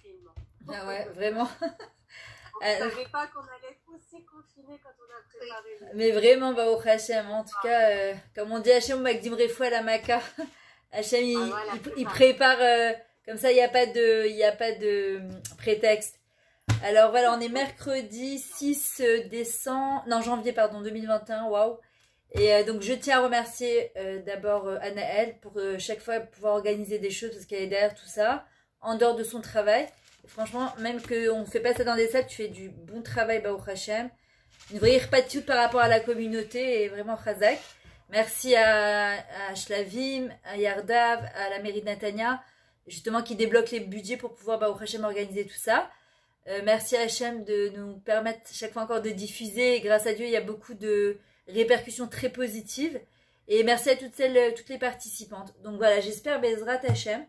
confinement. Ah ouais, vraiment. On ne savait pas qu'on allait être aussi confinés quand on a préparé. Mais vraiment, bah, au Hachem, en tout cas, comme on dit Hachem, Magdim Refoua la Maka. Hachem, Voilà, il prépare, comme ça, il y a pas de prétexte. Alors voilà, on est mercredi 6 décembre, non, janvier, pardon, 2021, waouh. Et donc, je tiens à remercier d'abord Anaël pour chaque fois pouvoir organiser des choses parce qu'elle est derrière tout ça, en dehors de son travail. Et franchement, même qu'on ne fait pas ça dans des salles, tu fais du bon travail, bah, au Hachem. Une vraie irpatiout par rapport à la communauté et vraiment Chazak. Merci à Shlavim, à Yardav, à la mairie de Natania, justement qui débloque les budgets pour pouvoir bah, au Hachem organiser tout ça. Merci à Hachem de nous permettre chaque fois encore de diffuser. Et grâce à Dieu, il y a beaucoup de répercussions très positives. Et merci à toutes les participantes. Donc voilà, j'espère Bezrat Hachem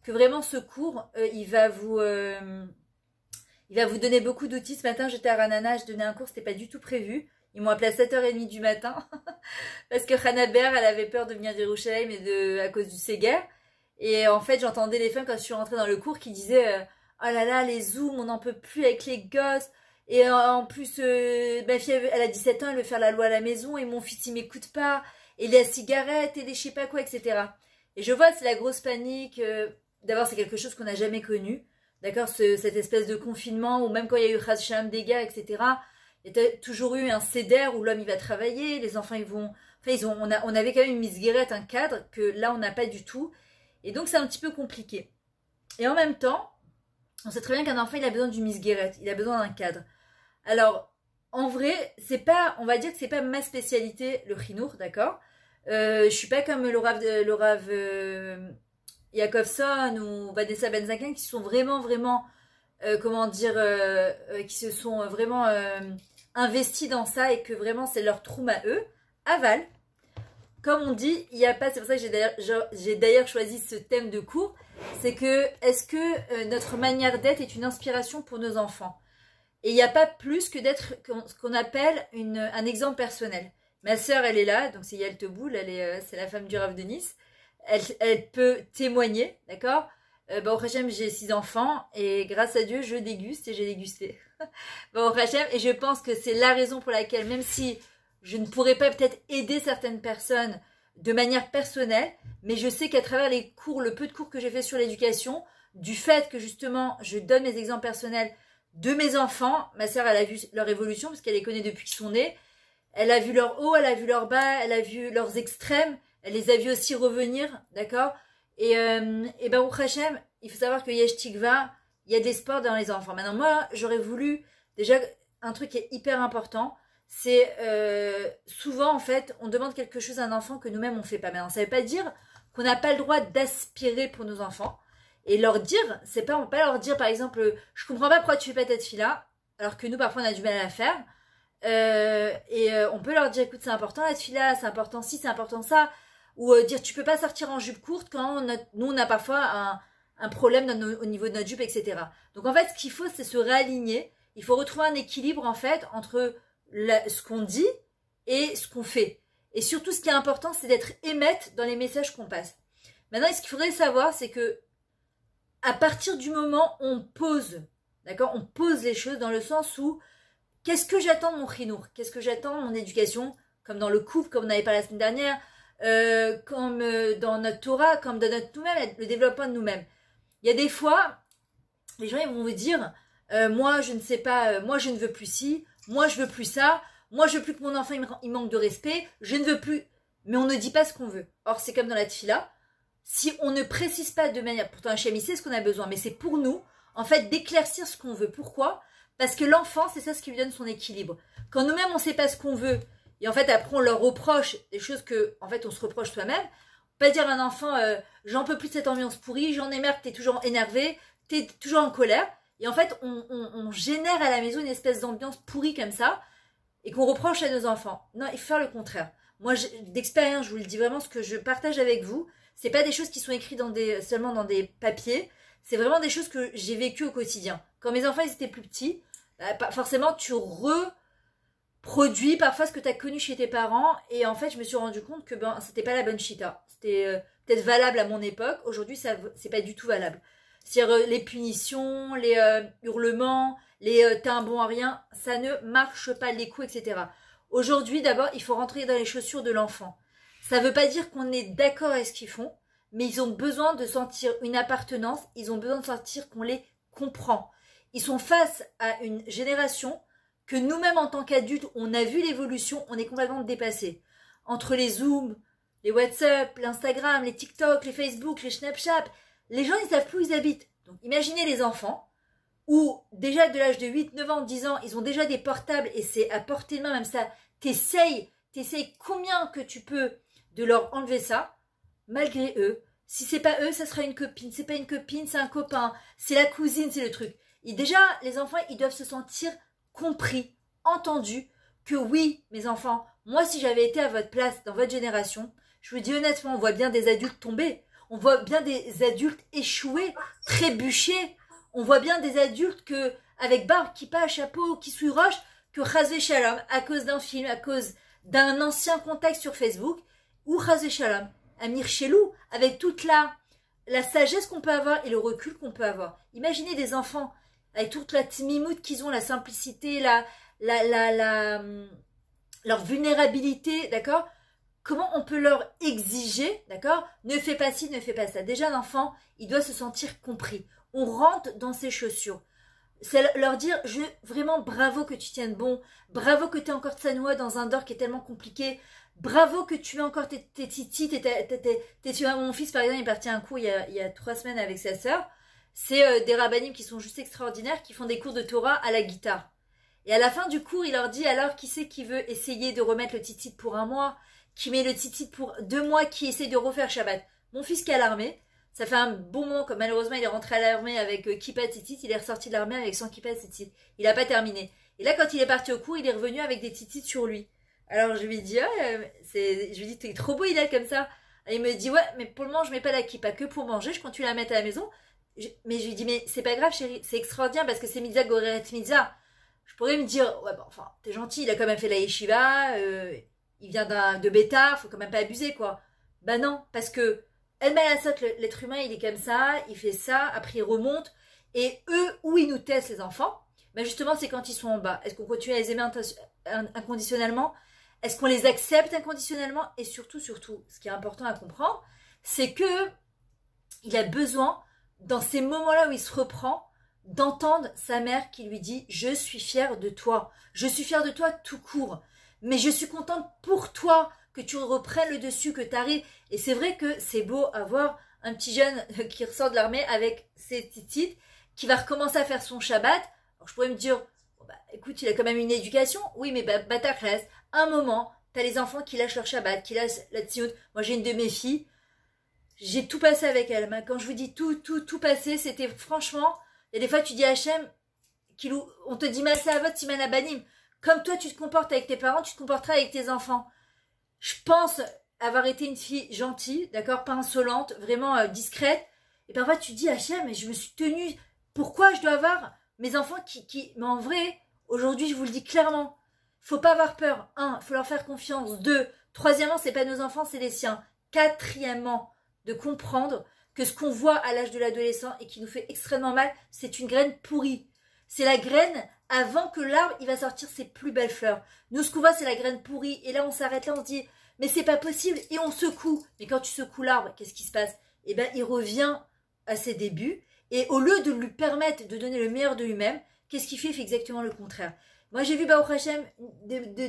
que vraiment ce cours, il va vous donner beaucoup d'outils. Ce matin, j'étais à Ranana, je donnais un cours, c'était pas du tout prévu. Ils m'ont appelé à 7h30 du matin parce que Hanaber, elle avait peur de venir d'Yerushalayim à cause du Séguer. Et en fait, j'entendais les femmes quand je suis rentrée dans le cours qui disaient oh là là, les zooms, on n'en peut plus avec les gosses. Et en plus, ma fille, elle a 17 ans, elle veut faire la loi à la maison et mon fils, il m'écoute pas. Et les cigarettes et les je sais pas quoi, etc. Et je vois, c'est la grosse panique. D'abord, c'est quelque chose qu'on n'a jamais connu. D'accord, cette espèce de confinement, ou même quand il y a eu Hacham, des gars, etc. Il y a toujours eu un céder où l'homme il va travailler, les enfants ils vont. Enfin, on avait quand même une mise guérette, un cadre, que là on n'a pas du tout. Et donc c'est un petit peu compliqué. Et en même temps, on sait très bien qu'un enfant il a besoin d'une mise guérette, il a besoin d'un cadre. Alors, en vrai, c'est pas, on va dire que c'est pas ma spécialité, le chinour, d'accord. Je suis pas comme le Rav Yakovson ou Vanessa Benzaken qui sont vraiment, comment dire, qui se sont vraiment investis dans ça et que vraiment c'est leur troum à eux. Aval, comme on dit, il n'y a pas, c'est pour ça que j'ai d'ailleurs choisi ce thème de cours, c'est que est-ce que notre manière d'être est une inspiration pour nos enfants? Et il n'y a pas plus que d'être ce qu'on appelle un exemple personnel. Ma sœur, elle est là, donc c'est Yael Teboul, c'est la femme du Rav de Nice. Elle peut témoigner, d'accord. Au Hachem, j'ai 6 enfants et grâce à Dieu, je déguste et j'ai dégusté. Au Hachem, et je pense que c'est la raison pour laquelle, même si je ne pourrais pas peut-être aider certaines personnes de manière personnelle, mais je sais qu'à travers les cours, le peu de cours que j'ai fait sur l'éducation, du fait que justement, je donne mes exemples personnels de mes enfants, ma sœur, elle a vu leur évolution parce qu'elle les connaît depuis qu'ils sont nés. Elle a vu leur haut, elle a vu leur bas, elle a vu leurs extrêmes. Elle les a vus aussi revenir, d'accord. Et Baruch Hashem, il faut savoir que Yesh Tikva, il y a de l'espoir dans les enfants. Maintenant, moi, j'aurais voulu, déjà, un truc qui est hyper important, c'est souvent, en fait, on demande quelque chose à un enfant que nous-mêmes, on ne fait pas. Maintenant, ça ne veut pas dire qu'on n'a pas le droit d'aspirer pour nos enfants. Et leur dire, c'est pas, on peut pas leur dire, par exemple, je comprends pas pourquoi tu fais pas cette fille-là, alors que nous, parfois, on a du mal à la faire. On peut leur dire, écoute, c'est important cette fille-là, c'est important ci, c'est important ça. Ou dire, tu peux pas sortir en jupe courte quand nous, on a parfois un problème au niveau de notre jupe, etc. Donc, en fait, ce qu'il faut, c'est se réaligner. Il faut retrouver un équilibre, en fait, entre ce qu'on dit et ce qu'on fait. Et surtout, ce qui est important, c'est d'être émette dans les messages qu'on passe. Maintenant, ce qu'il faudrait savoir, c'est que à partir du moment où on pose, d'accord, on pose les choses dans le sens où qu'est-ce que j'attends de mon chinour, qu'est-ce que j'attends de mon éducation, comme dans le couple, comme on avait parlé la semaine dernière, comme dans notre Torah, comme dans notre nous-mêmes, le développement de nous-mêmes. Il y a des fois, les gens ils vont vous dire, moi je ne sais pas, moi je ne veux plus ci, moi je veux plus ça, moi je veux plus que mon enfant il manque de respect, je ne veux plus, mais on ne dit pas ce qu'on veut. Or c'est comme dans la tfila. Si on ne précise pas de manière, pourtant Hachem il sait ce qu'on a besoin, mais c'est pour nous, en fait, d'éclaircir ce qu'on veut. Pourquoi? Parce que l'enfant, c'est ça ce qui lui donne son équilibre. Quand nous-mêmes, on ne sait pas ce qu'on veut, et en fait, après, on leur reproche des choses que, en fait, on se reproche soi-même. On peut pas dire à un enfant, j'en peux plus de cette ambiance pourrie, j'en ai marre que t'es toujours énervé, t'es toujours en colère. Et en fait, on génère à la maison une espèce d'ambiance pourrie comme ça, et qu'on reproche à nos enfants. Non, il faut faire le contraire. Moi, d'expérience, je vous le dis vraiment, ce que je partage avec vous, c'est pas des choses qui sont écrites seulement dans des papiers, c'est vraiment des choses que j'ai vécues au quotidien. Quand mes enfants ils étaient plus petits, forcément tu reproduis parfois ce que tu as connu chez tes parents, et en fait je me suis rendu compte que c'était pas la bonne chita. C'était peut-être valable à mon époque, aujourd'hui c'est pas du tout valable. C'est-à-dire les punitions, les hurlements, les t'es un bon à rien, ça ne marche pas, les coups, etc. Aujourd'hui, d'abord, il faut rentrer dans les chaussures de l'enfant. Ça ne veut pas dire qu'on est d'accord avec ce qu'ils font, mais ils ont besoin de sentir une appartenance, ils ont besoin de sentir qu'on les comprend. Ils sont face à une génération que nous-mêmes, en tant qu'adultes, on a vu l'évolution, on est complètement dépassés. Entre les Zooms, les WhatsApp, l'Instagram, les TikTok, les Facebook, les Snapchat, les gens, ils savent plus où ils habitent. Donc, imaginez les enfants, où déjà de l'âge de 8, 9 ans, 10 ans, ils ont déjà des portables et c'est à portée de main, même ça, t'essayes combien que tu peux de leur enlever ça, malgré eux. Si c'est pas eux, ça sera une copine. C'est pas une copine, c'est un copain. C'est la cousine, c'est le truc. Et déjà, les enfants, ils doivent se sentir compris, entendus, que oui, mes enfants, moi, si j'avais été à votre place, dans votre génération, je vous dis honnêtement, on voit bien des adultes tomber. On voit bien des adultes échouer, trébucher. On voit bien des adultes que, avec barbe, kippa, chapeau, qui sous roche, que Chazé Shalom, à cause d'un film, à cause d'un ancien contact sur Facebook, ou Chazé Shalom, Amir Chelou, avec toute la sagesse qu'on peut avoir et le recul qu'on peut avoir. Imaginez des enfants, avec toute la timimoute qu'ils ont, la simplicité, leur vulnérabilité, d'accord? Comment on peut leur exiger, d'accord? Ne fais pas ci, ne fais pas ça. Déjà, l'enfant, il doit se sentir compris. On rentre dans ses chaussures. C'est leur dire, vraiment bravo que tu tiennes bon, bravo que tu es encore tsanoua dans un dor qui est tellement compliqué, bravo que tu as encore tes titis, mon fils par exemple il est parti à un cours il y a 3 semaines avec sa sœur, c'est des rabbinim qui sont juste extraordinaires, qui font des cours de Torah à la guitare. Et à la fin du cours, il leur dit, alors qui c'est qui veut essayer de remettre le titit pour 1 mois, qui met le titit pour 2 mois, qui essaie de refaire Shabbat. Mon fils qui est à l'armée, ça fait un bon moment, comme malheureusement il est rentré à l'armée avec kippa titit, il est ressorti de l'armée avec 100 kippa titit. Il n'a pas terminé. Et là, quand il est parti au cours, il est revenu avec des titis sur lui. Alors je lui dis, je lui dis, t'es trop beau, il est comme ça. Et il me dit, ouais, mais pour le moment, je mets pas la kippa que pour manger, je continue à la mettre à la maison. Mais je lui dis, mais c'est pas grave, chérie, c'est extraordinaire parce que c'est mitzvah goreret mitzvah. Je pourrais me dire, ouais, bon, enfin, t'es gentil, il a quand même fait la yeshiva, il vient de Bétar, faut quand même pas abuser, quoi. Bah non, parce que El Malasot, l'être humain, il est comme ça, il fait ça, après il remonte, et eux, où ils nous testent, les enfants, bah justement, c'est quand ils sont en bas. Est-ce qu'on continue à les aimer inconditionnellement? Est-ce qu'on les accepte inconditionnellement? Et surtout, ce qui est important à comprendre, c'est que il a besoin, dans ces moments-là où il se reprend, d'entendre sa mère qui lui dit « Je suis fière de toi. Je suis fière de toi tout court. Mais je suis contente pour toi que tu reprennes le dessus, que tu arrives. » Et c'est vrai que c'est beau avoir un petit jeune qui ressort de l'armée avec ses titites, qui va recommencer à faire son Shabbat. Alors je pourrais me dire oh bah, « Écoute, il a quand même une éducation. » Oui, mais Batakres, un moment, tu as les enfants qui lâchent leur Shabbat, qui lâchent la tsiout. Moi, j'ai une de mes filles. J'ai tout passé avec elle. Quand je vous dis tout passé, c'était franchement... Il y a des fois, tu dis à Hachem, on te dit Massé Avot, Siman Abanim. Comme toi, tu te comportes avec tes parents, tu te comporteras avec tes enfants. Je pense avoir été une fille gentille, d'accord, pas insolente, vraiment discrète. Et parfois, tu dis Hachem, mais je me suis tenue. Pourquoi je dois avoir mes enfants Mais en vrai, aujourd'hui, je vous le dis clairement, faut pas avoir peur. 1, faut leur faire confiance. 2, troisièmement, c'est pas nos enfants, c'est les siens. 4, de comprendre que ce qu'on voit à l'âge de l'adolescent et qui nous fait extrêmement mal, c'est une graine pourrie. C'est la graine avant que l'arbre, il va sortir ses plus belles fleurs. Nous, ce qu'on voit, c'est la graine pourrie. Et là, on s'arrête là, on se dit, mais c'est pas possible. Et on secoue. Mais quand tu secoues l'arbre, qu'est-ce qui se passe? Eh bien, il revient à ses débuts. Et au lieu de lui permettre de donner le meilleur de lui-même, qu'est-ce qu'il fait? Il fait exactement le contraire. Moi, j'ai vu Baruch Hashem,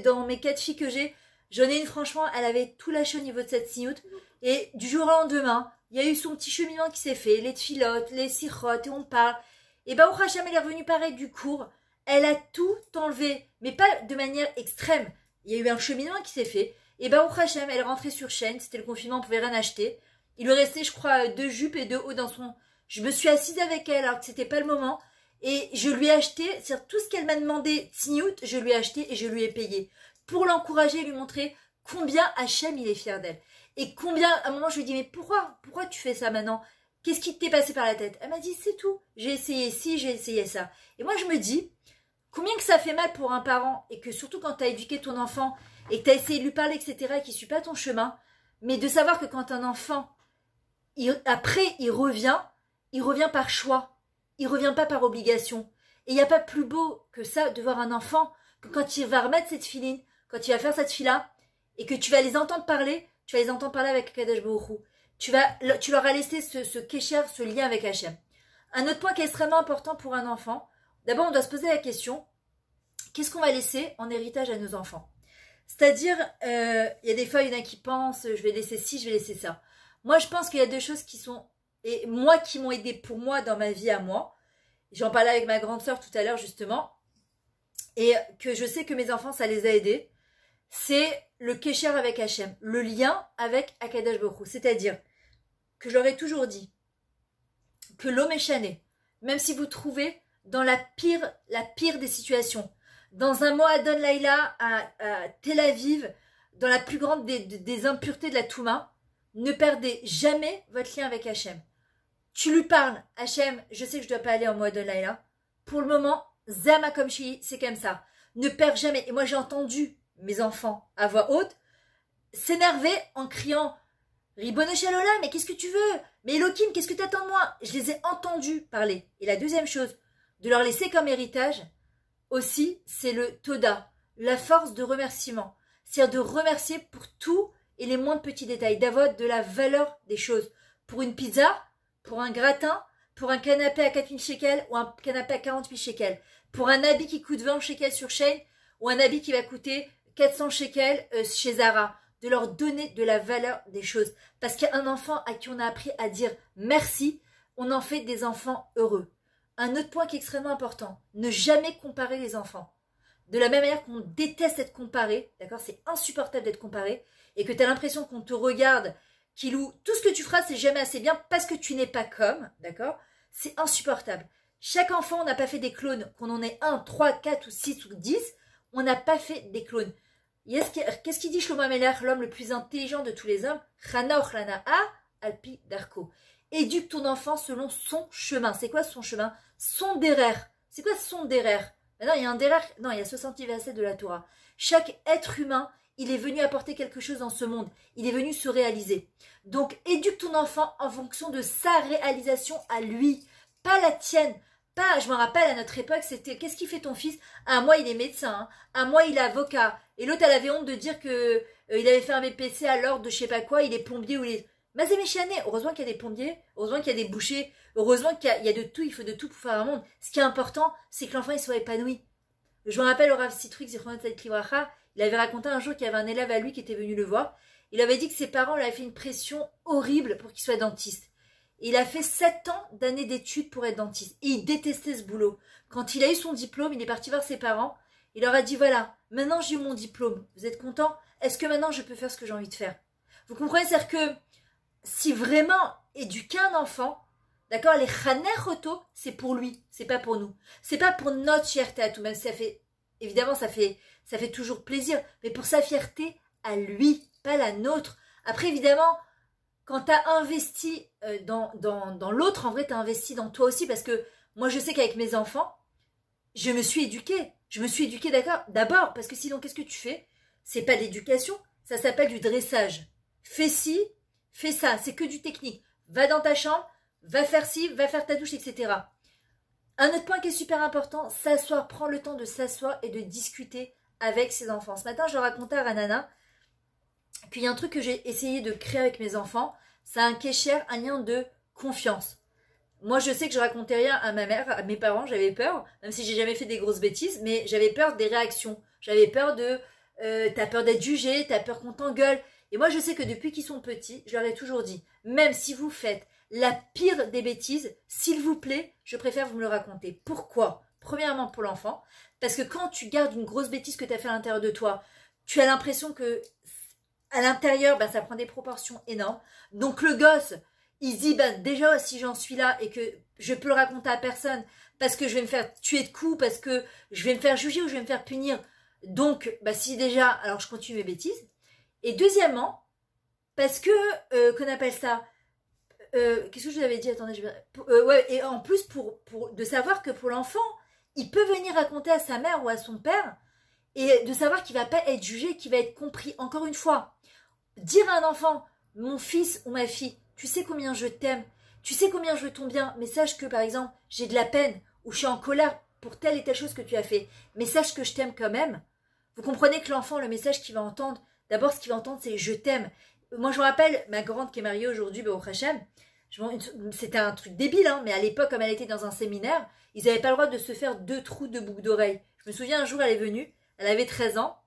dans mes 4 filles que j'ai, j'en ai une, franchement, elle avait tout lâché au niveau de cette signoute. Et du jour au lendemain, il y a eu son petit cheminement qui s'est fait, les tfilotes, les sirotes, et on parle. Et Baruch Hashem, elle est revenue pareil du cours. Elle a tout enlevé, mais pas de manière extrême. Il y a eu un cheminement qui s'est fait. Et Baruch Hashem, elle est rentrée sur chaîne, c'était le confinement, on pouvait rien acheter. Il lui restait, je crois, 2 jupes et 2 hauts dans son... Je me suis assise avec elle alors que c'était pas le moment. Et je lui ai acheté, c'est-à-dire tout ce qu'elle m'a demandé, Tignout, je lui ai acheté et je lui ai payé. Pour l'encourager et lui montrer combien Hachem, il est fier d'elle. Et combien, à un moment, je lui ai dit, mais pourquoi tu fais ça maintenant? Qu'est-ce qui t'est passé par la tête? Elle m'a dit, c'est tout. J'ai essayé ci, j'ai essayé ça. Et moi, je me dis, combien que ça fait mal pour un parent, et que surtout quand tu as éduqué ton enfant, et que tu as essayé de lui parler, etc., et qu'il ne suit pas ton chemin, mais de savoir que quand un enfant, après, il revient, il revient par choix. Il revient pas par obligation. Et il n'y a pas plus beau que ça de voir un enfant que quand il va remettre cette filine, quand il va faire cette fila, et que tu vas les entendre parler, tu vas les entendre parler avec Kadosh Baruch Hu. Tu leur as laissé ce kécher, ce lien avec Hachem. Un autre point qui est extrêmement important pour un enfant, d'abord on doit se poser la question, qu'est-ce qu'on va laisser en héritage à nos enfants? C'est-à-dire, il y a des fois, il y en a qui pensent, je vais laisser ci, je vais laisser ça. Moi, je pense qu'il y a deux choses qui sont, et moi, qui m'ont aidé pour moi dans ma vie à moi. J'en parlais avec ma grande sœur tout à l'heure, justement, et que je sais que mes enfants, ça les a aidés. C'est le kécher avec Hachem, le lien avec Akadosh Baruch Hu. C'est-à-dire que je leur ai toujours dit que l'homme est chané, même si vous trouvez dans la pire des situations, dans un Moadon Laïla à Tel Aviv, dans la plus grande des impuretés de la Touma, ne perdez jamais votre lien avec Hachem. Tu lui parles, Hachem, je sais que je ne dois pas aller en Moadon Laïla. Pour le moment, Zama comme Shi, c'est comme ça. Ne perds jamais. Et moi, j'ai entendu mes enfants à voix haute s'énerver en criant Ribono Shel Olam, mais qu'est-ce que tu veux? Mais Elohim, qu'est-ce que tu attends de moi? Je les ai entendus parler. Et la deuxième chose, de leur laisser comme héritage, aussi, c'est le Toda, la force de remerciement. C'est-à-dire de remercier pour tout et les moindres petits détails, d'avoir de la valeur des choses. Pour une pizza, pour un gratin, pour un canapé à 4000 shekels ou un canapé à 48 shekels. Pour un habit qui coûte 20 shekels sur Shein ou un habit qui va coûter 400 shekels chez Zara. De leur donner de la valeur des choses. Parce qu'un enfant à qui on a appris à dire merci, on en fait des enfants heureux. Un autre point qui est extrêmement important, ne jamais comparer les enfants. De la même manière qu'on déteste être comparé, d'accord, c'est insupportable d'être comparé, et que tu as l'impression qu'on te regarde, Kilou, tout ce que tu feras, c'est jamais assez bien parce que tu n'es pas comme, d'accord, c'est insupportable. Chaque enfant, on n'a pas fait des clones, qu'on en ait 1, 3, 4 ou 6 ou 10, on n'a pas fait des clones. Qu'est-ce qu'il dit Shlomo Ameler, l'homme le plus intelligent de tous les hommes? Chanoch lana'a alpi darko. Éduque ton enfant selon son chemin. C'est quoi son chemin? Son derer. C'est quoi son derer? Non, il y a un derer. Non, il y a 60 versets de la Torah. Chaque être humain, il est venu apporter quelque chose dans ce monde. Il est venu se réaliser. Donc, éduque ton enfant en fonction de sa réalisation à lui, pas la tienne. Pas, je me rappelle, à notre époque, c'était qu'est-ce qu'il fait ton fils? Ah, moi, il est médecin. Ah, moi, il est avocat. Et l'autre, elle avait honte de dire que il avait fait un BPC à l'ordre de je sais pas quoi, il est plombier ou il est. Mazé méchané. Heureusement qu'il y a des plombiers, heureusement qu'il y a des bouchers, heureusement qu'il y a de tout, il faut de tout pour faire un monde. Ce qui est important, c'est que l'enfant il soit épanoui. Je me rappelle au Rav Citrix, il avait raconté un jour qu'il y avait un élève à lui qui était venu le voir. Il avait dit que ses parents lui avaient fait une pression horrible pour qu'il soit dentiste. Et il a fait 7 ans d'années d'études pour être dentiste. Et il détestait ce boulot. Quand il a eu son diplôme, il est parti voir ses parents. Il leur a dit, voilà, maintenant j'ai eu mon diplôme. Vous êtes contents? Est-ce que maintenant je peux faire ce que j'ai envie de faire? Vous comprenez? C'est-à-dire que si vraiment éduquer un enfant, d'accord, les chaner roto, c'est pour lui, c'est pas pour nous. C'est pas pour notre fierté à tout, même si ça fait, évidemment, ça fait toujours plaisir, mais pour sa fierté à lui, pas la nôtre. Après, évidemment, quand tu as investi dans l'autre, en vrai, tu as investi dans toi aussi, parce que moi, je sais qu'avec mes enfants, je me suis éduquée. Je me suis éduquée, d'accord, d'abord, parce que sinon, qu'est-ce que tu fais? C'est pas de l'éducation, ça s'appelle du dressage. Fais ci, fais ça, c'est que du technique. Va dans ta chambre, va faire ci, va faire ta douche, etc. Un autre point qui est super important, s'asseoir, prends le temps de s'asseoir et de discuter avec ses enfants. Ce matin, je racontais à Ranana qu'il y a un truc que j'ai essayé de créer avec mes enfants, c'est un kécher, un lien de confiance. Moi, je sais que je racontais rien à ma mère, à mes parents, j'avais peur, même si j'ai jamais fait des grosses bêtises, mais j'avais peur des réactions. J'avais peur t'as peur d'être jugé, t'as peur qu'on t'engueule. Et moi, je sais que depuis qu'ils sont petits, je leur ai toujours dit, même si vous faites la pire des bêtises, s'il vous plaît, je préfère vous me le raconter. Pourquoi? Premièrement, pour l'enfant, parce que quand tu gardes une grosse bêtise que tu as fait à l'intérieur de toi, tu as l'impression que à l'intérieur, ça prend des proportions énormes. Donc le gosse, il se dit, déjà, si j'en suis là et que je peux le raconter à personne, parce que je vais me faire tuer de coups, parce que je vais me faire juger ou je vais me faire punir. Donc, si déjà, alors je continue mes bêtises. Et deuxièmement, parce que, qu'on appelle ça, qu'est-ce que je vous avais dit? Attendez, ouais, et en plus, de savoir que pour l'enfant, il peut venir raconter à sa mère ou à son père, et de savoir qu'il ne va pas être jugé, qu'il va être compris. Encore une fois, dire à un enfant, mon fils ou ma fille, tu sais combien je t'aime, tu sais combien je veux ton bien, mais sache que par exemple, j'ai de la peine ou je suis en colère pour telle et telle chose que tu as fait, mais sache que je t'aime quand même. Vous comprenez que l'enfant, le message qu'il va entendre, d'abord ce qu'il va entendre c'est je t'aime. Moi je me rappelle, ma grande qui est mariée aujourd'hui, au Hachem, c'était un truc débile, hein, mais à l'époque, comme elle était dans un séminaire, ils n'avaient pas le droit de se faire 2 trous de boucles d'oreilles. Je me souviens un jour, elle est venue, elle avait 13 ans,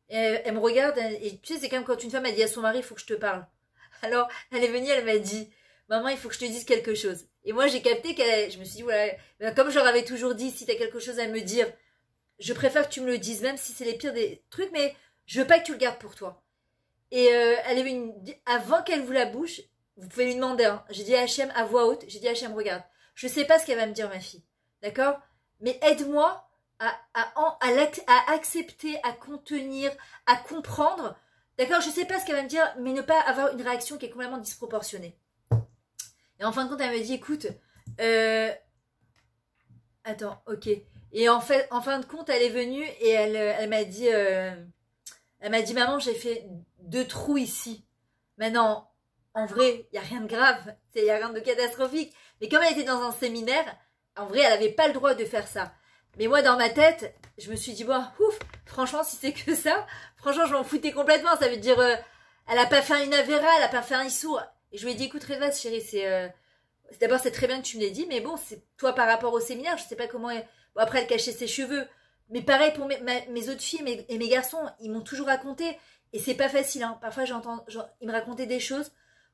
et elle me regarde, et tu sais, c'est comme quand une femme a dit à son mari, il faut que je te parle. Alors, elle est venue, elle m'a dit, maman, il faut que je te dise quelque chose. Et moi, j'ai capté je me suis dit, voilà, comme je leur avais toujours dit, si tu as quelque chose à me dire, je préfère que tu me le dises, même si c'est les pires des trucs, mais je veux pas que tu le gardes pour toi. Et elle est venue, avant qu'elle vous la bouche, vous pouvez lui demander, hein, j'ai dit à Hachem à voix haute, j'ai dit à Hachem, regarde, je sais pas ce qu'elle va me dire, ma fille, d'accord? Mais aide-moi à accepter, à contenir, à comprendre. D'accord, je sais pas ce qu'elle va me dire, mais ne pas avoir une réaction qui est complètement disproportionnée. Et en fin de compte, elle me dit, écoute, attends, ok. Et en fin de compte, elle est venue et elle m'a dit, maman, j'ai fait 2 trous ici. Maintenant, en vrai, il y a rien de grave, il y a rien de catastrophique. Mais comme elle était dans un séminaire, en vrai, elle avait pas le droit de faire ça. Mais moi, dans ma tête, je me suis dit, bon, ouf, franchement, si c'est que ça, franchement, je m'en foutais complètement. Ça veut dire, elle a pas fait une avéra, elle a pas fait un issour. Et je lui ai dit, écoute, Reva, chérie, d'abord, c'est très bien que tu me l'aies dit, mais bon, c'est toi par rapport au séminaire, je sais pas comment bon, après, elle cachait ses cheveux. Mais pareil pour mes autres filles et mes garçons, ils m'ont toujours raconté. Et c'est pas facile, hein. Parfois, ils me racontaient des choses.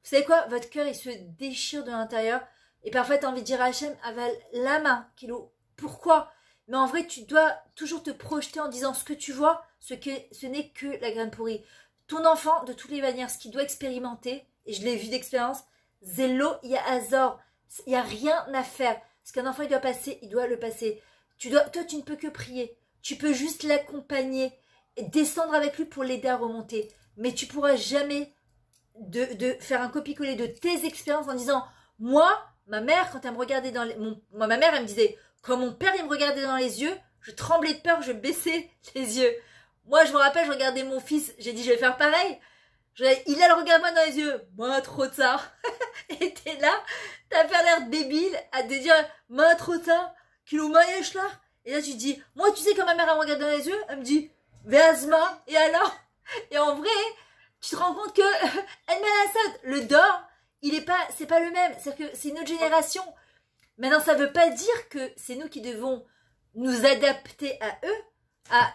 Vous savez quoi? Votre cœur, il se déchire de l'intérieur. Et parfois, t'as envie de dire à Hachem, avale la main, Kilo. Pourquoi? Mais en vrai, tu dois toujours te projeter en disant ce que tu vois, ce n'est que la graine pourrie. Ton enfant, de toutes les manières, ce qu'il doit expérimenter, et je l'ai vu d'expérience, zélo, il y a Azor. Il n'y a rien à faire. Ce qu'un enfant il doit passer, il doit le passer. Toi, tu ne peux que prier. Tu peux juste l'accompagner, et descendre avec lui pour l'aider à remonter. Mais tu pourras jamais de faire un copier-coller de tes expériences en disant, moi, ma mère, quand elle me regardait ma mère, elle me disait, quand mon père il me regardait dans les yeux, je tremblais de peur, je baissais les yeux. Moi, je me rappelle, je regardais mon fils, j'ai dit, je vais faire pareil. Il a le regard moi dans les yeux, moi trop tard. Et t'es là, t'as fait l'air débile à te dire, moi trop tard, kilo maïesh là. Et là, tu te dis, moi, tu sais, quand ma mère elle me regarde dans les yeux, elle me dit, Véazma, et alors? Et en vrai, tu te rends compte que, le dor, c'est pas le même. C'est-à-dire que c'est une autre génération. Maintenant, ça veut pas dire que c'est nous qui devons nous adapter à eux.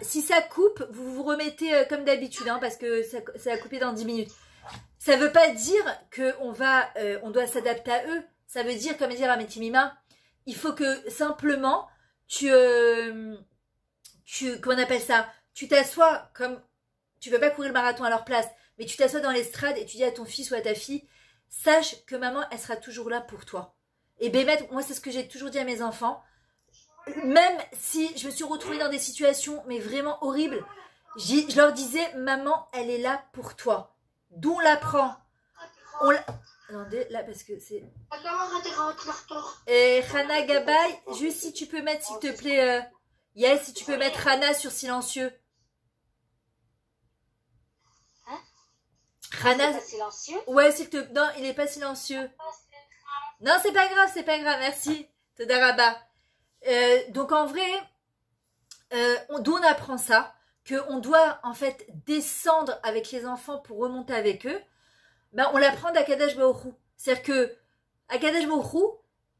Si ça coupe, vous vous remettez comme d'habitude, hein, parce que ça a coupé dans 10 minutes. Ça veut pas dire qu'on on doit s'adapter à eux. Ça veut dire, comme dire à Metimima, il faut que simplement comment on appelle ça? Tu t'assois comme, tu peux pas courir le marathon à leur place, mais tu t'assois dans l'estrade et tu dis à ton fils ou à ta fille, sache que maman, elle sera toujours là pour toi. Et Bémet, moi, c'est ce que j'ai toujours dit à mes enfants. Même si je me suis retrouvée dans des situations, mais vraiment horribles, je leur disais, maman, elle est là pour toi. D'où on la prend. Attendez, là, parce que c'est... Et Hana Gabay, juste si tu peux mettre, s'il te plaît, Yes, si tu peux mettre Hana sur silencieux. Hein? Hana... silencieux? Ouais, s'il te... Non, il est pas silencieux. Non, c'est pas grave, merci. Todaraba. Donc en vrai, d'où on apprend ça, qu'on doit en fait descendre avec les enfants pour remonter avec eux, ben, on l'apprend d'Akadosh Baruch Hu. C'est-à-dire que Akadosh Baruch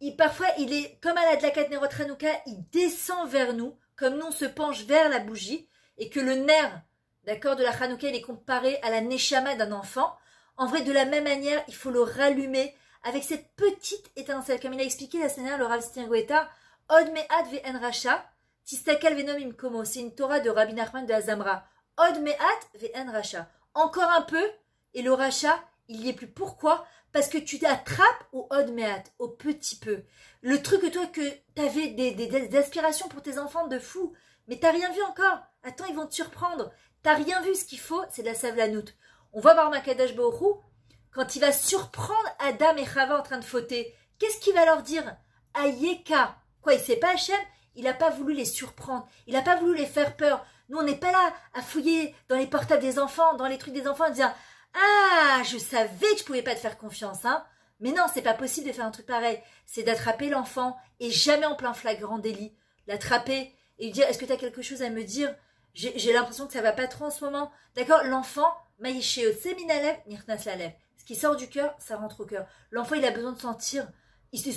Hu, parfois il est comme à la de la Katnerot Hanouka, il descend vers nous, comme nous on se penche vers la bougie, et que le nerf, d'accord, de la Hanouka, il est comparé à la Neshama d'un enfant. En vrai, de la même manière, il faut le rallumer avec cette petite étincelle. Comme il a expliqué la semaine dernière, le Rav Stingoeta, Od me'at ve'en racha, tistakal ve'nom imkomo. C'est une Torah de Rabbi Nachman de Azamra. Od me'at ve'en racha. Encore un peu, et le racha, il y est plus. Pourquoi? Parce que tu t'attrapes au od me'at, au petit peu. Le truc que toi, que t'avais des aspirations pour tes enfants de fou, mais t'as rien vu encore. Attends, ils vont te surprendre. T'as rien vu, ce qu'il faut, c'est de la savlanout. On va voir Makadosh Baruch Hu, quand il va surprendre Adam et Chava en train de fauter, qu'est-ce qu'il va leur dire? Ayeka. Quoi, il sait pas Hachem? Il n'a pas voulu les surprendre. Il n'a pas voulu les faire peur. Nous, on n'est pas là à fouiller dans les portables des enfants, dans les trucs des enfants, à dire « Ah, je savais que je pouvais pas te faire confiance, hein !» Mais non, c'est pas possible de faire un truc pareil. C'est d'attraper l'enfant et jamais en plein flagrant délit. L'attraper et lui dire, est-ce que tu as quelque chose à me dire? J'ai l'impression que ça va pas trop en ce moment. D'accord? L'enfant, maïchéot, séminalev, nirnas lalev. Ce qui sort du cœur, ça rentre au cœur. L'enfant, il a besoin de sentir,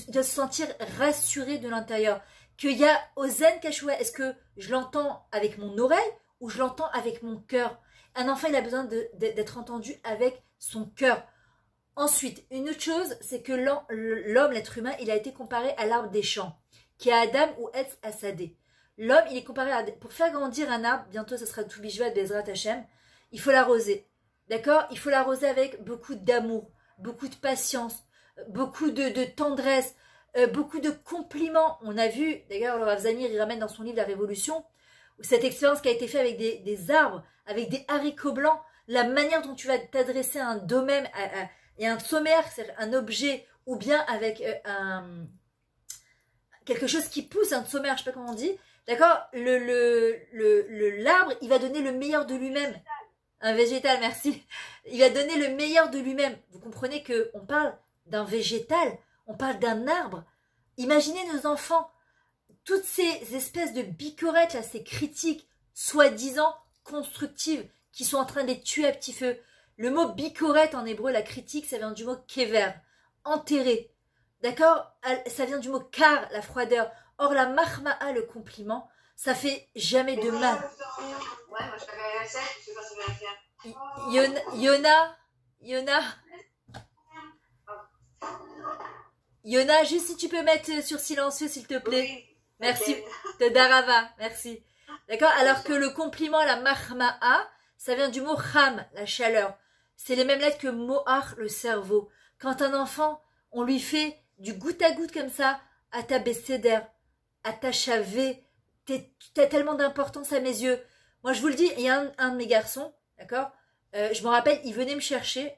doit se sentir rassuré de l'intérieur. Qu'il y a Ozen Kashua, est-ce que je l'entends avec mon oreille ou je l'entends avec mon cœur? Un enfant, il a besoin d'être entendu avec son cœur. Ensuite, une autre chose, c'est que l'homme, l'être humain, il a été comparé à l'arbre des champs, qui est Adam ou Etz Asadé. L'homme, il est comparé à... Pour faire grandir un arbre, bientôt ça sera tout bijouat de Bezrat Hashem, il faut l'arroser. D'accord? Il faut l'arroser avec beaucoup d'amour, beaucoup de patience, beaucoup de tendresse, beaucoup de compliments. On a vu, d'ailleurs, le Rav Zamir, il ramène dans son livre La Révolution, cette expérience qui a été faite avec des arbres, avec des haricots blancs, la manière dont tu vas t'adresser à un domaine, et un sommaire, c'est un objet, ou bien avec quelque chose qui pousse, un sommaire, je sais pas comment on dit, d'accord, l'arbre, il va donner le meilleur de lui-même. Un végétal, merci. Il va donner le meilleur de lui-même. Vous comprenez qu'on parle d'un végétal, on parle d'un arbre. Imaginez nos enfants, toutes ces espèces de bicorettes, là, ces critiques, soi-disant constructives, qui sont en train de les tuer à petit feu. Le mot bicorette en hébreu, la critique, ça vient du mot kever, enterré. D'accord? Ça vient du mot kar, la froideur. Or, la mahma'a, le compliment, ça fait jamais de mal. Ouais, moi je t'avais la scène, je sais pas si ça va faire. Yona, juste si tu peux mettre sur silencieux, s'il te plaît. Oui, Merci. okay. Tedarava, merci. D'accord? Alors que le compliment, la mahma'a, ça vient du mot cham, la chaleur. C'est les mêmes lettres que mohar, le cerveau. Quand un enfant, on lui fait du goutte à goutte comme ça, à ta besséder, à ta chavé, t'as tellement d'importance à mes yeux. Moi, je vous le dis, il y a un de mes garçons, d'accord, je me rappelle, il venait me chercher,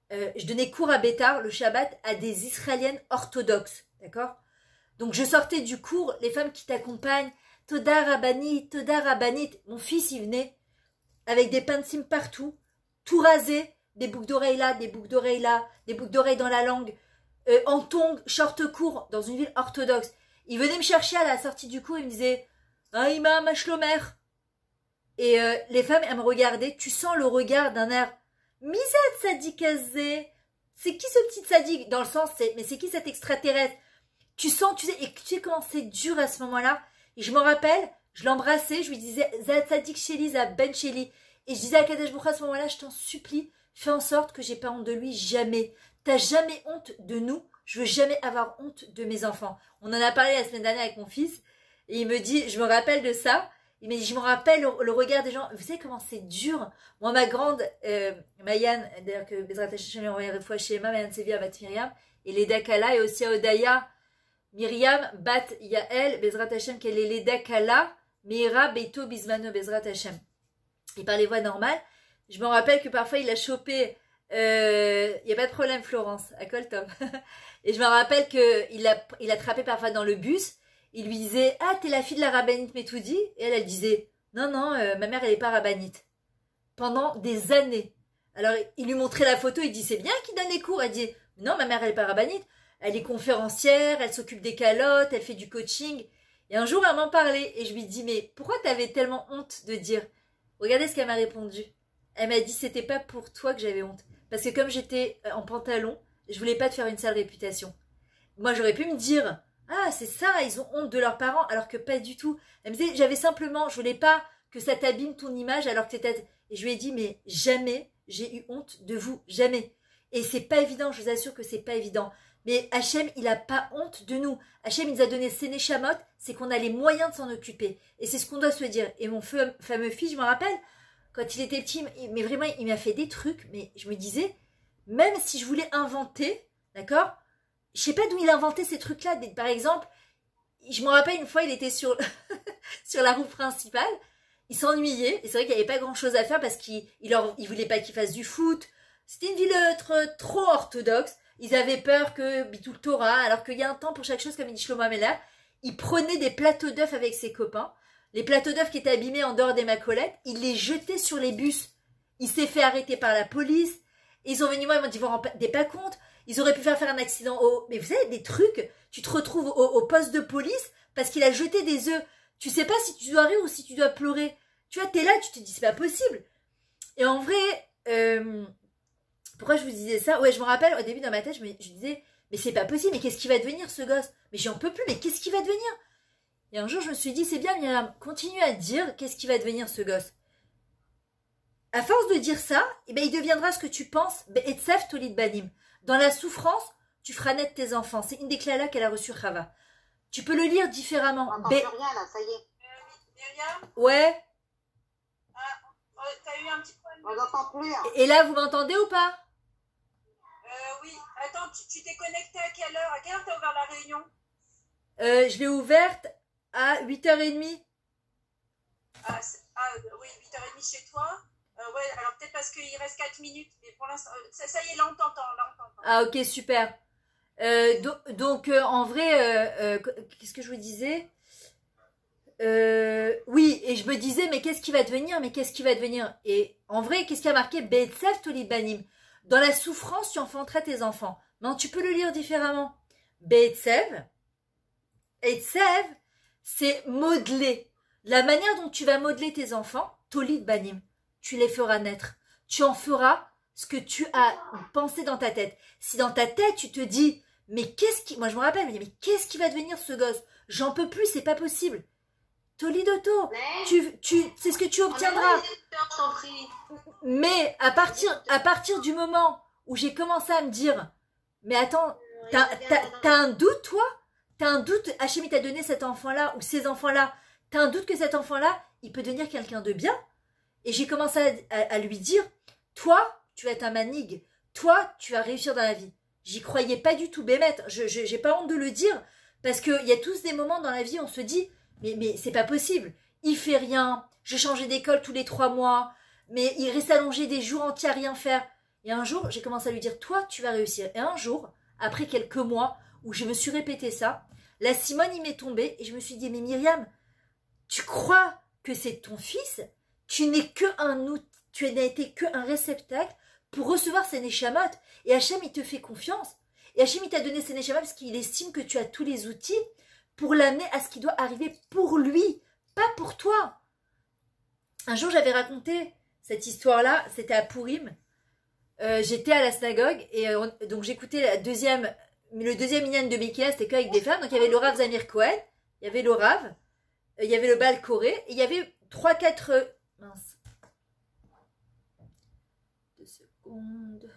je donnais cours à Bétar, le Shabbat, à des Israéliennes orthodoxes, d'accord. Donc, je sortais du cours, les femmes qui t'accompagnent, Toda Rabbanit, Toda Rabbanit. Mon fils, il venait avec des pinceaux partout, tout rasé, des boucles d'oreilles là, des boucles d'oreilles là, des boucles d'oreilles dans la langue, en tongs, short court, dans une ville orthodoxe. Il venait me chercher à la sortie du cours, il me disait « Ah, Ima, ma shlomer !» Et les femmes, elles me regardaient, tu sens le regard d'un air « Misat sadikazé !» C'est qui ce petit sadique? Dans le sens, mais c'est qui cet extraterrestre? Tu sens, tu sais, et tu sais comment c'est dur à ce moment-là. Et je me rappelle, je l'embrassais, je lui disais « Zat sadik sheli, zat ben sheli !» Et je disais à Kadesh Boukha à ce moment-là, je t'en supplie, fais en sorte que j'ai pas honte de lui, jamais. T'as jamais honte de nous, je veux jamais avoir honte de mes enfants. On en a parlé la semaine dernière avec mon fils, et il me dit, je me rappelle de ça, il me dit, je me rappelle le regard des gens, vous savez comment c'est dur. Moi, ma grande, Mayan, d'ailleurs que Bezrat Hashem envoyé une fois chez Emma, Mayan Sevilla, Bat Myriam, et Leda Kala, et aussi à Odaya, Myriam, Bat Yael, Bezrat Hashem, qu'elle est Leda Kala, Meira, Beito, Bismano, Bezrat Hashem. Il parlait voix normale. Je me rappelle que parfois il a chopé, il n'y a pas de problème Florence, à Coltom. Et je me rappelle qu'il a attrapé parfois dans le bus, il lui disait « Ah, t'es la fille de la rabbinite Metoudi ?» Et elle disait « Non, non, ma mère elle n'est pas rabbinite. » Pendant des années. Alors il lui montrait la photo, il dit « C'est bien qu'il donne les cours ?» Elle dit « Non, ma mère elle n'est pas rabbinite, elle est conférencière, elle s'occupe des calottes, elle fait du coaching. » Et un jour elle m'en parlait et je lui dis « Mais pourquoi t'avais tellement honte de dire ?» Regardez ce qu'elle m'a répondu. Elle m'a dit c'était pas pour toi que j'avais honte. Parce que comme j'étais en pantalon, je voulais pas te faire une sale réputation. Moi j'aurais pu me dire ah c'est ça, ils ont honte de leurs parents, alors que pas du tout. Elle me disait j'avais simplement, je voulais pas que ça t'abîme ton image alors que t'étais... Et je lui ai dit mais jamais j'ai eu honte de vous, jamais. Et c'est pas évident, je vous assure que c'est pas évident. Mais Hachem, il a pas honte de nous. Hachem, il nous a donné ses neshamot, c'est qu'on a les moyens de s'en occuper. Et c'est ce qu'on doit se dire. Et mon fameux fils, je me rappelle, quand il était petit, mais vraiment, il m'a fait des trucs, mais je me disais, même si je voulais inventer, d'accord, je sais pas d'où il a inventé ces trucs-là. Par exemple, je me rappelle une fois, il était sur la route principale, il s'ennuyait, et c'est vrai qu'il n'y avait pas grand-chose à faire parce qu'il voulait pas qu'il fasse du foot. C'était une ville trop orthodoxe. Ils avaient peur que Bitul Torah, alors qu'il y a un temps pour chaque chose, comme il dit Shlomo Ameler, il prenait des plateaux d'œufs avec ses copains, les plateaux d'œufs qui étaient abîmés en dehors des macolettes, il les jetait sur les bus. Il s'est fait arrêter par la police, ils sont venus moi, ils m'ont dit, vous vous rendez pas compte, Ils auraient pu faire un accident au... Mais vous savez, des trucs, tu te retrouves au poste de police parce qu'il a jeté des œufs. Tu sais pas si tu dois rire ou si tu dois pleurer. Tu vois, t'es là, tu te dis, c'est pas possible. Et en vrai, pourquoi je vous disais ça? Ouais, je me rappelle, au début, dans ma tête, je disais, mais c'est pas possible, mais qu'est-ce qui va devenir, ce gosse? Mais j'en peux plus, mais qu'est-ce qui va devenir? Et un jour, je me suis dit, c'est bien, Myriam, continue à dire qu'est-ce qui va devenir, ce gosse. À force de dire ça, eh ben, il deviendra ce que tu penses, Etsef Tolid Banim. Dans la souffrance, tu feras naître tes enfants. C'est une des clés là qu'elle a reçue Chava. Tu peux le lire différemment. On n'entend plus rien là, ça y est. Myriam, Ouais. t'as eu un petit problème. On n'entend plus. Hein. Et là, vous m'entendez ou pas? Oui. Attends, tu t'es connecté à quelle heure? À quelle heure t'as ouvert la réunion? Je l'ai ouverte à 8h30. Oui, 8h30 chez toi. Ouais, alors peut-être parce qu'il reste 4 minutes, mais pour l'instant, ça y est, là on t'entend, Ah, ok, super. Donc, en vrai, qu'est-ce que je vous disais? Oui, et je me disais, mais qu'est-ce qui va devenir? Mais qu'est-ce qui va devenir? Et en vrai, qu'est-ce qui a marqué? Betsef Tolibanim. Dans la souffrance, tu enfanteras tes enfants. Non, tu peux le lire différemment. Betsef, c'est modeler. La manière dont tu vas modeler tes enfants, Tolid Banim, tu les feras naître. Tu en feras ce que tu as pensé dans ta tête. Si dans ta tête, tu te dis, mais qu'est-ce qui... Moi, je me rappelle, mais qu'est-ce qui va devenir ce gosse? J'en peux plus, c'est pas possible. Tolidoto, c'est ce que tu obtiendras. Mais à partir du moment où j'ai commencé à me dire, mais attends, t'as un doute, toi? T'as un doute, Hachem t'a donné cet enfant-là ou ces enfants-là, t'as un doute que cet enfant-là, il peut devenir quelqu'un de bien? Et j'ai commencé à lui dire, toi, tu vas être un manig, toi, tu vas réussir dans la vie. J'y croyais pas du tout, Bémet, j'ai pas honte de le dire, parce qu'il y a tous des moments dans la vie où on se dit, mais c'est pas possible, il fait rien, j'ai changé d'école tous les 3 mois, mais il reste allongé des jours entiers à rien faire. Et un jour, j'ai commencé à lui dire, toi, tu vas réussir. Et un jour, après quelques mois où je me suis répété ça, la Simone, il m'est tombée et je me suis dit, mais Myriam, tu crois que c'est ton fils? Tu n'es que un outil, tu n'as été que un réceptacle pour recevoir ses neshamot. Et Hachem, il te fait confiance. Et Hachem, il t'a donné ses neshamot parce qu'il estime que tu as tous les outils pour l'amener à ce qui doit arriver pour lui, pas pour toi. Un jour, j'avais raconté cette histoire-là, c'était à Purim. J'étais à la synagogue et donc j'écoutais le deuxième minyan de Michéa, c'était qu'avec des femmes. Donc il y avait le Rav Zamir Cohen, il y avait le Rav, il y avait le Baal Koré, et il y avait 3-4... mince. 2 secondes...